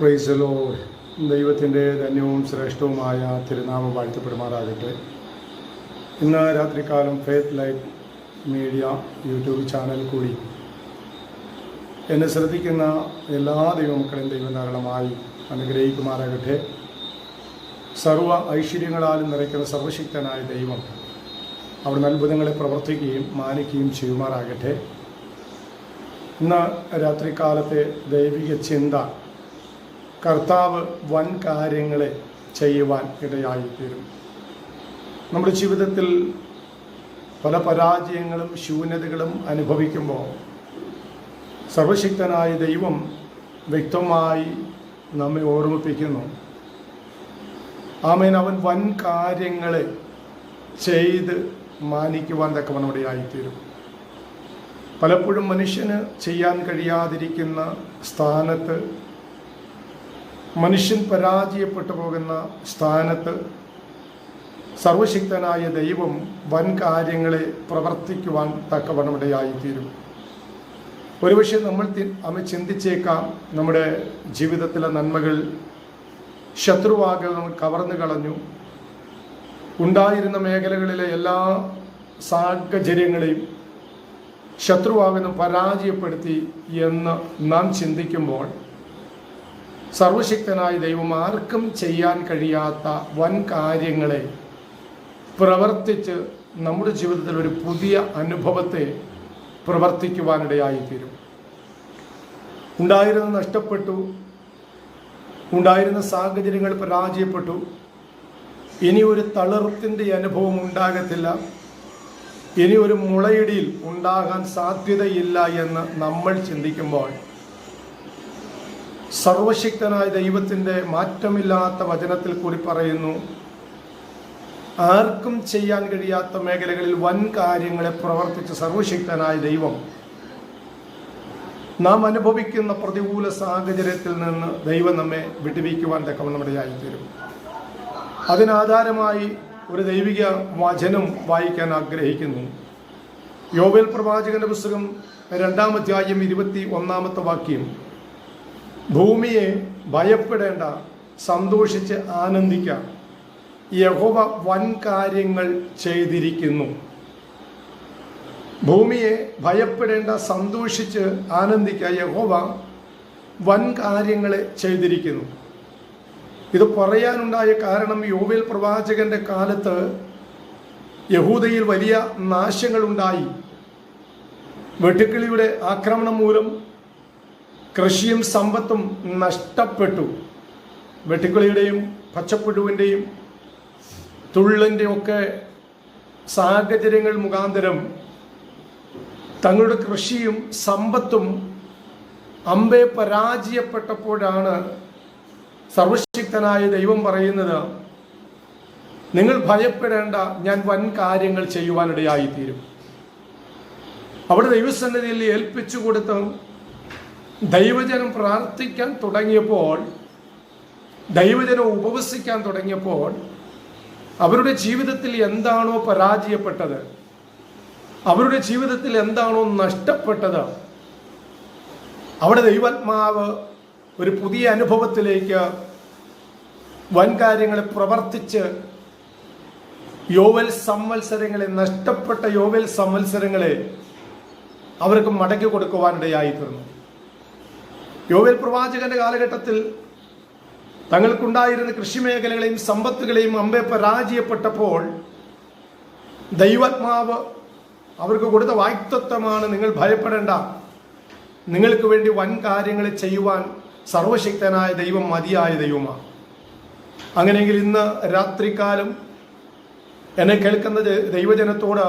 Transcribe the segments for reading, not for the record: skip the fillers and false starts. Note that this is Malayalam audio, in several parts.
Praise Lord. ദൈവത്തിൻ്റെ ധന്യവും ശ്രേഷ്ഠവുമായ തിരുനാമം വാഴ്ത്തപ്പെടുമാറാകട്ടെ. ഇന്ന് രാത്രികാലം faith light media YouTube channel കൂടി എന്നെ ശ്രദ്ധിക്കുന്ന എല്ലാ ദൈവമക്കളെയും ദൈവം ധാരാളമായി അനുഗ്രഹിക്കുമാറാകട്ടെ. സർവ്വ ഐശ്വര്യങ്ങളാലും നിറയ്ക്കുന്ന സർവശക്തനായ ദൈവം അവിടുന്ന് അത്ഭുതങ്ങളെ പ്രവർത്തിക്കുകയും മാനിക്കുകയും ചെയ്യുമാറാകട്ടെ. ഇന്ന് രാത്രികാലത്തെ ദൈവിക ചിന്ത, കർത്താവ് വൻ കാര്യങ്ങളെ ചെയ്യുവാൻ ഇടയായിത്തീരും. നമ്മുടെ ജീവിതത്തിൽ പല പരാജയങ്ങളും ശൂന്യതകളും അനുഭവിക്കുമ്പോൾ സർവശക്തനായ ദൈവം വ്യക്തമായി നമ്മെ ഓർമ്മിപ്പിക്കുന്നു. ആമേൻ, അവൻ വൻ കാര്യങ്ങളെ ചെയ്ത് മാനിക്കുവാൻ തക്കവണ്ണം ഇടയായിത്തീരും. പലപ്പോഴും മനുഷ്യന് ചെയ്യാൻ കഴിയാതിരിക്കുന്ന സ്ഥാനത്ത്, മനുഷ്യൻ പരാജയപ്പെട്ടു പോകുന്ന സ്ഥാനത്ത് സർവശക്തനായ ദൈവം വൻ കാര്യങ്ങളെ പ്രവർത്തിക്കുവാൻ തക്കവണ്ണം ഇടയായിത്തീരും. ഒരുപക്ഷെ നമ്മൾ ചിന്തിച്ചേക്കാം, നമ്മുടെ ജീവിതത്തിലെ നന്മകൾ ശത്രുവാകെ നമ്മൾ കവർന്നു കളഞ്ഞു, ഉണ്ടായിരുന്ന മേഖലകളിലെ എല്ലാ സാഹചര്യങ്ങളെയും ശത്രുവാകുന്ന പരാജയപ്പെടുത്തി എന്ന് നാം ചിന്തിക്കുമ്പോൾ, സർവശക്തനായ ദൈവം ആർക്കും ചെയ്യാൻ കഴിയാത്ത വൻ കാര്യങ്ങളെ പ്രവർത്തിച്ച് നമ്മുടെ ജീവിതത്തിൽ ഒരു പുതിയ അനുഭവത്തെ പ്രവർത്തിക്കുവാനിടയായിത്തീരും. ഉണ്ടായിരുന്ന നഷ്ടപ്പെട്ടു, ഉണ്ടായിരുന്ന സാഹചര്യങ്ങൾ പരാജയപ്പെട്ടു, ഇനി ഒരു തളർത്തിൻ്റെ അനുഭവം ഉണ്ടാകത്തില്ല, ഇനി ഒരു മുളയിടിയിൽ ഉണ്ടാകാൻ സാധ്യതയില്ല എന്ന് നമ്മൾ ചിന്തിക്കുമ്പോൾ, സർവശക്തനായ ദൈവത്തിൻ്റെ മാറ്റമില്ലാത്ത വചനത്തിൽ കൂടി പറയുന്നു, ആർക്കും ചെയ്യാൻ കഴിയാത്ത മേഖലകളിൽ വൻ കാര്യങ്ങളെ പ്രവർത്തിച്ച സർവശക്തനായ ദൈവം നാം അനുഭവിക്കുന്ന പ്രതികൂല സാഹചര്യത്തിൽ നിന്ന് ദൈവം നമ്മെ വിടുവിക്കുവാൻ തക്കവണ്ണം ഇടയായിത്തീരും. അതിനാധാരമായി ഒരു ദൈവിക വചനം വായിക്കാൻ ആഗ്രഹിക്കുന്നു. യോവേൽ പ്രവാചകന്റെ പുസ്തകം 2-ാം അധ്യായം 21-ാമത്തെ വാക്യം: ഭൂമിയെ ഭയപ്പെടേണ്ട, സന്തോഷിച്ച് ആനന്ദിക്കാം, യഹോവ വൻ കാര്യങ്ങൾ ചെയ്തിരിക്കുന്നു. ഭൂമിയെ ഭയപ്പെടേണ്ട, സന്തോഷിച്ച് ആനന്ദിക്കുക, യഹോവ വൻ കാര്യങ്ങളെ ചെയ്തിരിക്കുന്നു. ഇത് പറയാനുണ്ടായ കാരണം, യോവേൽ പ്രവാചകന്റെ കാലത്ത് യഹൂദയിൽ വലിയ നാശങ്ങളുണ്ടായി. വെട്ടുക്കിളിയുടെ ആക്രമണം മൂലം കൃഷിയും സമ്പത്തും നഷ്ടപ്പെട്ടു. വെട്ടുക്കിളിയുടെയും പച്ചപ്പുഴുവിൻ്റെയും തുള്ളിൻ്റെയും ഒക്കെ സാഹചര്യങ്ങൾ മുഖാന്തരം തങ്ങളുടെ കൃഷിയും സമ്പത്തും അമ്പെ പരാജയപ്പെട്ടപ്പോഴാണ് സർവശക്തനായ ദൈവം പറയുന്നത്, നിങ്ങൾ ഭയപ്പെടേണ്ട, ഞാൻ വൻ കാര്യങ്ങൾ ചെയ്യുവാനിടയായിത്തീരും. അവിടെ ദൈവസന്നിധിയിൽ ഏൽപ്പിച്ചു കൊടുത്ത് ദൈവജനം പ്രാർത്ഥിക്കാൻ തുടങ്ങിയപ്പോൾ, ദൈവജനം ഉപവസിക്കാൻ തുടങ്ങിയപ്പോൾ, അവരുടെ ജീവിതത്തിൽ എന്താണോ പരാജയപ്പെട്ടത്, അവരുടെ ജീവിതത്തിൽ എന്താണോ നഷ്ടപ്പെട്ടത്, അവിടെ ദൈവാത്മാവ് ഒരു പുതിയ അനുഭവത്തിലേക്ക് വൻ കാര്യങ്ങളെ പ്രവർത്തിച്ച് യോവേൽ സംവത്സരങ്ങളെ, നഷ്ടപ്പെട്ട യോവേൽ സംവത്സരങ്ങളെ അവർക്ക് മടക്കി കൊടുക്കുവാനിടയായി തീർന്നു. യോവേൽ പ്രവാചകന്റെ കാലഘട്ടത്തിൽ തങ്ങൾക്കുണ്ടായിരുന്ന കൃഷിമേഖലകളെയും സമ്പത്തുകളെയും അമ്പെ പരാജയപ്പെട്ടപ്പോൾ ദൈവാത്മാവ് അവർക്ക് കൊടുത്ത വാഗ്ദത്തമാണ്, നിങ്ങൾ ഭയപ്പെടേണ്ട, നിങ്ങൾക്ക് വേണ്ടി വൻ കാര്യങ്ങൾ ചെയ്യുവാൻ സർവശക്തനായ ദൈവം മതിയായ ദൈവമാണ്. അങ്ങനെയെങ്കിൽ ഇന്ന് രാത്രികാലം എന്നെ കേൾക്കുന്ന ദൈവജനത്തോട്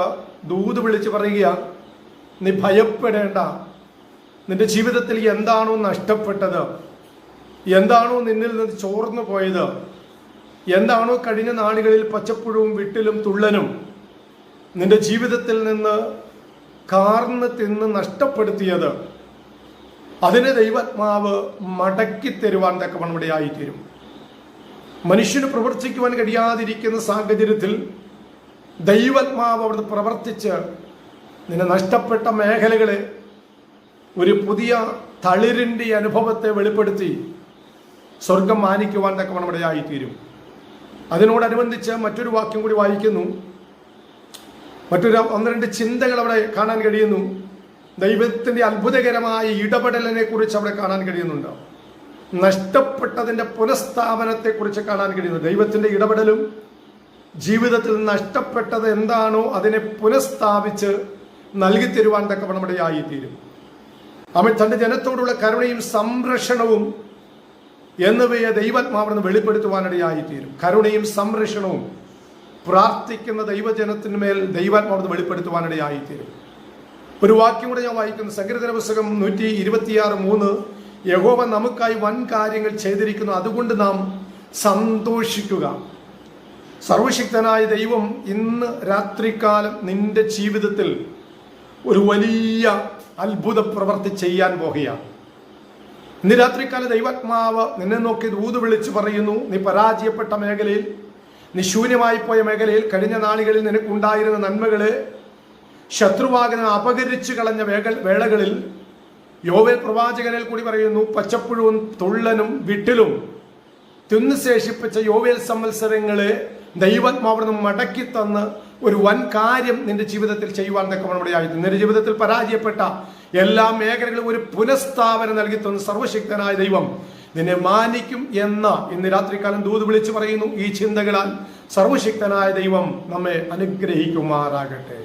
ദൂത് വിളിച്ച് പറയുക, നീ ഭയപ്പെടേണ്ട. നിന്റെ ജീവിതത്തിൽ എന്താണോ നഷ്ടപ്പെട്ടത്, എന്താണോ നിന്നിൽ നിന്ന് ചോർന്നു പോയത്, എന്താണോ കഴിഞ്ഞ നാളുകളിൽ പച്ചപ്പുഴവും വിട്ടിലും തുള്ളനും നിന്റെ ജീവിതത്തിൽ നിന്ന് കാർന്ന് തിന്ന് നഷ്ടപ്പെടുത്തിയത്, അതിനെ ദൈവാത്മാവ് മടക്കി തരുവാൻ തക്കവണ്ണം ഇടയായിത്തീരും. മനുഷ്യന് പ്രവർത്തിക്കുവാൻ കഴിയാതിരിക്കുന്ന സാഹചര്യത്തിൽ ദൈവാത്മാവ് അവിടുന്ന് പ്രവർത്തിച്ച് നിന്നെ നഷ്ടപ്പെട്ട മേഖലകളെ ഒരു പുതിയ തളിരിൻ്റെ അനുഭവത്തെ വെളിപ്പെടുത്തി സ്വർഗം മാനിക്കുവാൻ തക്കവണ്ണം ഇടയായിത്തീരും. അതിനോടനുബന്ധിച്ച് മറ്റൊരു വാക്യം കൂടി വായിക്കുന്നു. മറ്റൊരു 1-2 ചിന്തകൾ അവിടെ കാണാൻ കഴിയുന്നു. ദൈവത്തിൻ്റെ അത്ഭുതകരമായ ഇടപെടലിനെ കുറിച്ച് അവിടെ കാണാൻ കഴിയുന്നുണ്ട്. നഷ്ടപ്പെട്ടതിൻ്റെ പുനഃസ്ഥാപനത്തെക്കുറിച്ച് കാണാൻ കഴിയുന്നു. ദൈവത്തിൻ്റെ ഇടപെടലും ജീവിതത്തിൽ നഷ്ടപ്പെട്ടത് എന്താണോ അതിനെ പുനഃസ്ഥാപിച്ച് നൽകി തരുവാൻ തക്കവണ്ണം ഇടയായിത്തീരും. അവൻ തൻ്റെ ജനത്തോടുള്ള കരുണയും സംരക്ഷണവും എന്നിവയെ ദൈവാത്മാവിന് വെളിപ്പെടുത്തുവാനിടയായിത്തീരും. കരുണയും സംരക്ഷണവും പ്രാർത്ഥിക്കുന്ന ദൈവജനത്തിന്മേൽ ദൈവാത്മാവിന് വെളിപ്പെടുത്തുവാനിടയായിത്തീരും. ഒരു വാക്യം കൂടെ ഞാൻ വായിക്കുന്നു. സങ്കീർത്തന പുസ്തകം 126:3. യഹോവ നമുക്കായി വൻ കാര്യങ്ങൾ ചെയ്തിരിക്കുന്നു, അതുകൊണ്ട് നാം സന്തോഷിക്കുക. സർവശക്തനായ ദൈവം ഇന്ന് രാത്രികാലം നിന്റെ ജീവിതത്തിൽ ഒരു വലിയ അത്ഭുത പ്രവൃത്തി ചെയ്യാൻ പോകുകയാണ്. ഇന്ന് രാത്രികാലം ദൈവാത്മാവ് നിന്നെ നോക്കി ദൂത് വിളിച്ചു പറയുന്നു, നീ പരാജയപ്പെട്ട മേഖലയിൽ, നീ ശൂന്യമായി പോയ മേഖലയിൽ, കഴിഞ്ഞ നാളുകളിൽ നിനക്കുണ്ടായിരുന്ന നന്മകളെ ശത്രുവാകനം അപകരിച്ചു കളഞ്ഞ വേളകളിൽ യോവേൽ പ്രവാചകനിൽ കൂടി പറയുന്നു, പച്ചപ്പുഴുവും തുള്ളനും വിട്ടിലും തിന്നു ശേഷിപ്പിച്ച യോവേൽ സംവത്സരങ്ങളെ ദൈവാത്മാവിന് മടക്കി തന്ന് ഒരു വൻ കാര്യം നിന്റെ ജീവിതത്തിൽ ചെയ്യുവാൻ തക്കവണ്ണമായിരുന്നു. നിന്റെ ജീവിതത്തിൽ പരാജയപ്പെട്ട എല്ലാ മേഖലകളും ഒരു പുനഃസ്ഥാപനം നൽകി തന്ന് സർവശക്തനായ ദൈവം നിന്നെ മാനിക്കും എന്ന് ഇന്ന് രാത്രികാലം ദൂത് വിളിച്ചു പറയുന്നു. ഈ ചിന്തകളാൽ സർവശക്തനായ ദൈവം നമ്മെ അനുഗ്രഹിക്കുമാറാകട്ടെ.